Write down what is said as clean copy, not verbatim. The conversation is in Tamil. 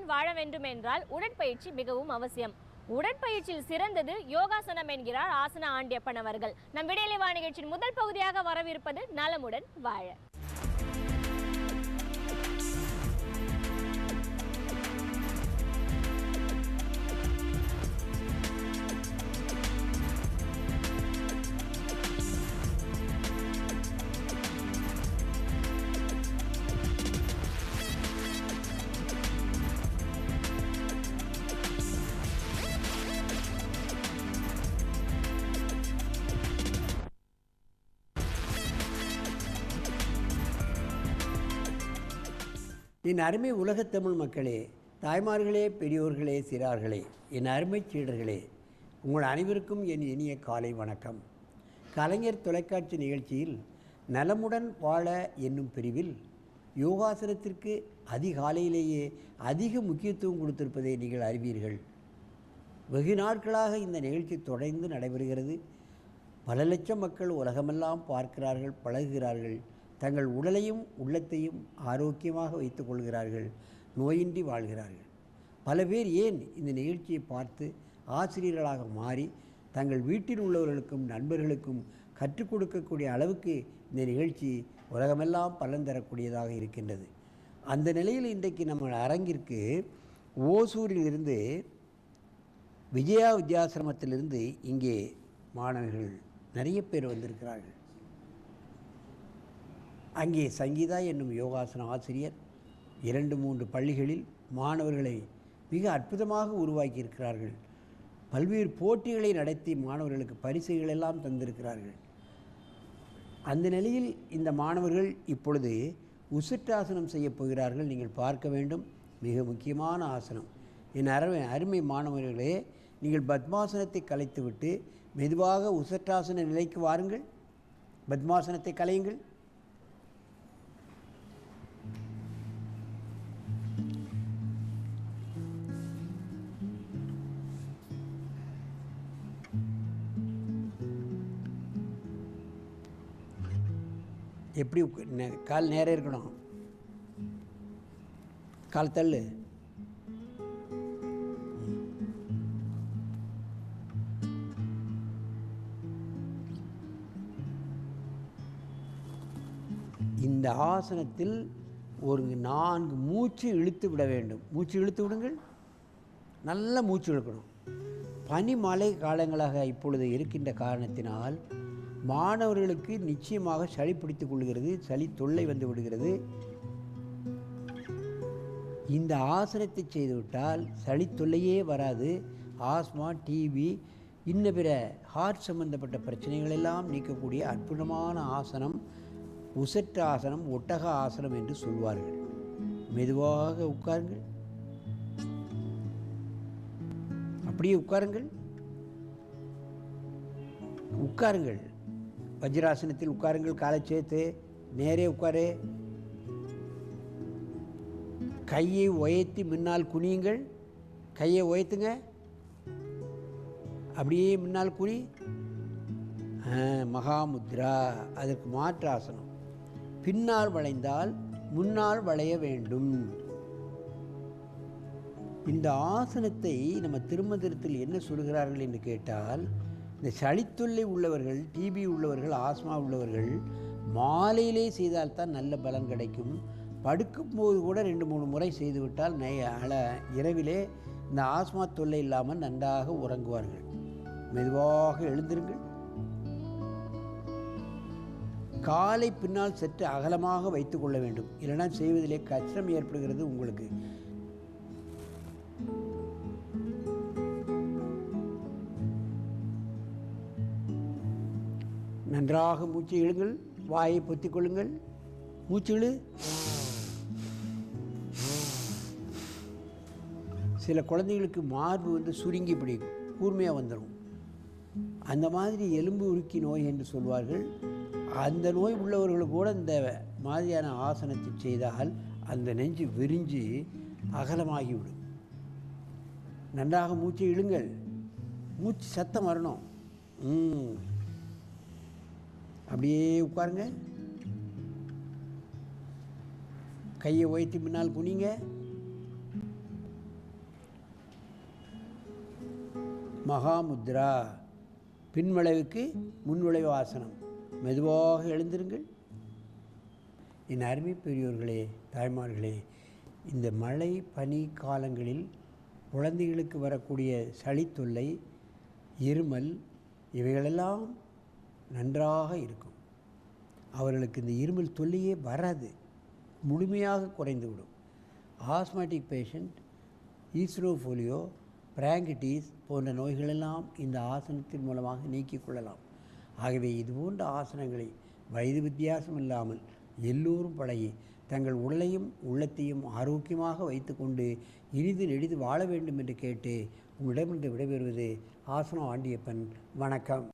நலமுடன் வாழ வேண்டும் என்றால் உடற்பயிற்சி மிகவும் அவசியம். உடற்பயிற்சியில் சிறந்தது யோகாசனம் என்கிறார் ஆசனா ஆண்டியப்பன் அவர்கள். நம் விடையிலைவா நிகழ்ச்சியின் முதல் பகுதியாக வரவிருப்பது நலமுடன் வாழ. என் அருமை உலகத் தமிழ் மக்களே, தாய்மார்களே, பெரியோர்களே, சிறார்களே, என் அருமை சீடர்களே, உங்கள் அனைவருக்கும் என் இனிய காலை வணக்கம். கலைஞர் தொலைக்காட்சி நிகழ்ச்சியில் நலமுடன் வாழ என்னும் பிரிவில் யோகாசனத்திற்கு அதிகாலையிலேயே அதிக முக்கியத்துவம் கொடுத்திருப்பதை நீங்கள் அறிவீர்கள். வெகு நாட்களாக இந்த நிகழ்ச்சி தொடர்ந்து நடைபெறுகிறது. பல லட்சம் மக்கள் உலகமெல்லாம் பார்க்கிறார்கள், பழகுகிறார்கள், தங்கள் உடலையும் உள்ளத்தையும் ஆரோக்கியமாக வைத்துக் கொள்கிறார்கள், நோயின்றி வாழ்கிறார்கள். பல பேர் ஏன் இந்த நிகழ்ச்சியை பார்த்து ஆசிரியர்களாக மாறி தங்கள் வீட்டில் உள்ளவர்களுக்கும் நண்பர்களுக்கும் கற்றுக் கொடுக்கக்கூடிய அளவுக்கு இந்த நிகழ்ச்சி உலகமெல்லாம் பலன் தரக்கூடியதாக இருக்கின்றது. அந்த நிலையில் இன்றைக்கு நம்ம அரங்கிற்கு ஓசூரிலிருந்து விஜயா வித்யாசிரமத்திலிருந்து இங்கே மாணவர்கள் நிறைய பேர் வந்திருக்கிறார்கள். அங்கே சங்கீதா என்னும் யோகாசன ஆசிரியர் 2-3 பள்ளிகளில் மாணவர்களை மிக அற்புதமாக உருவாக்கியிருக்கிறார்கள். பல்வேறு போட்டிகளை நடத்தி மாணவர்களுக்கு பரிசுகள் எல்லாம் தந்திருக்கிறார்கள். அந்த நிலையில் இந்த மாணவர்கள் இப்பொழுது உசிட்டாசனம் செய்யப் போகிறார்கள். நீங்கள் பார்க்க வேண்டும், மிக முக்கியமான ஆசனம். என் அருமை மாணவர்களே, நீங்கள் பத்மாசனத்தை கலைத்துவிட்டு மெதுவாக உசிட்டாசன நிலைக்கு வாருங்கள். பத்மாசனத்தை கலையுங்கள். எப்படி கால் நேரம் இருக்கணும், கால் தள்ளு. இந்த ஆசனத்தில் ஒரு 4 மூச்சு இழுத்து விட வேண்டும். மூச்சு இழுத்து விடுங்கள், நல்ல மூச்சு இழுக்கணும். பனிமழை காலங்களாக இப்பொழுது இருக்கின்ற காரணத்தினால் மாணவர்களுக்கு நிச்சயமாக சளி பிடித்துக் கொள்கிறது, சளி தொல்லை வந்து விடுகிறது. இந்த ஆசனத்தை செய்துவிட்டால் சளி தொல்லையே வராது. ஆஸ்மா, டிபி, இன்ன பிற ஹார்ட் சம்பந்தப்பட்ட பிரச்சனைகள் எல்லாம் நீக்கக்கூடிய அற்புதமான ஆசனம் உசட்ட ஆசனம், ஒட்டக ஆசனம் என்று சொல்வார்கள். மெதுவாக உட்காருங்கள், அப்படியே உட்காருங்கள், உட்காருங்கள். வஜ்ராசனத்தில் உட்காருங்கள், காலை சேர்த்து நேரே உட்காரு. கையை உயர்த்தி முன்னால் குனியுங்கள். கையை உயர்த்துங்க, அப்படியே முன்னால் குனி. மகாமுத்ரா, அதற்கு மாற்று ஆசனம். பின்னால் வளைந்தால் முன்னால் வளைய வேண்டும். இந்த ஆசனத்தை நம்ம திருமந்திரத்தில் என்ன சொல்கிறார்கள் என்று கேட்டால், இந்த சளித்தொல்லை உள்ளவர்கள், டிபி உள்ளவர்கள், ஆஸ்மா உள்ளவர்கள் மாலையிலே செய்தால்தான் நல்ல பலன் கிடைக்கும். படுக்கும்போது கூட 2-3 முறை செய்துவிட்டால் இரவிலே இந்த ஆஸ்மா தொல்லை இல்லாமல் நன்றாக உறங்குவார்கள். மெதுவாக எழுந்திருங்கள். காலை பின்னால் சற்று அகலமாக வைத்து கொள்ள வேண்டும், இல்லைனா செய்வதிலே கஷ்டம் ஏற்படுகிறது உங்களுக்கு. நன்றாக மூச்சு இழுங்கள், வாயை பொத்திக் கொள்ளுங்கள். மூச்சு இழு. சில குழந்தைகளுக்கு மார்பு வந்து சுருங்கி பிடிக்கும், கூர்மையாக வந்துடும். அந்த மாதிரி எலும்பு உருக்கி நோய் என்று சொல்வார்கள். அந்த நோய் உள்ளவர்களுக்கு கூட இந்த மாதிரியான ஆசனத்தை செய்தால் அந்த நெஞ்சு விரிஞ்சு அகலமாகிவிடும். நன்றாக மூச்சை இழுங்கள், மூச்சு சத்தம் வரணும். அப்படியே உட்காருங்க. கையை உயர்த்தி முன்னால் குனிங்க. மகாமுத்ரா. பின்வளைவுக்கு முன்வளைவு ஆசனம். மெதுவாக எழுந்திருங்கள். என் அருமை பெரியோர்களே, தாய்மார்களே, இந்த மழை பனி காலங்களில் குழந்தைகளுக்கு வரக்கூடிய சளித்தொல்லை, இருமல் இவைகளெல்லாம் நன்றாக இருக்கும். அவர்களுக்கு இந்த இருமல் தொல்லையே வராது, முழுமையாக குறைந்துவிடும். ஆஸ்மாட்டிக் பேஷண்ட், ஈஸ்னோஃபோலியோ, பிராங்கிட்டிஸ் போன்ற நோய்களெல்லாம் இந்த ஆசனத்தின் மூலமாக நீக்கிக் கொள்ளலாம். ஆகவே இதுபோன்ற ஆசனங்களை வயது வித்தியாசம் இல்லாமல் எல்லோரும் பழகி தங்கள் உடலையும் உள்ளத்தையும் ஆரோக்கியமாக வைத்துக்கொண்டு இனிது நெடிது வாழ வேண்டும் என்று கேட்டு உங்களிடமிருந்து விடைபெறுவது ஆசனம் ஆண்டியப்பன். வணக்கம்.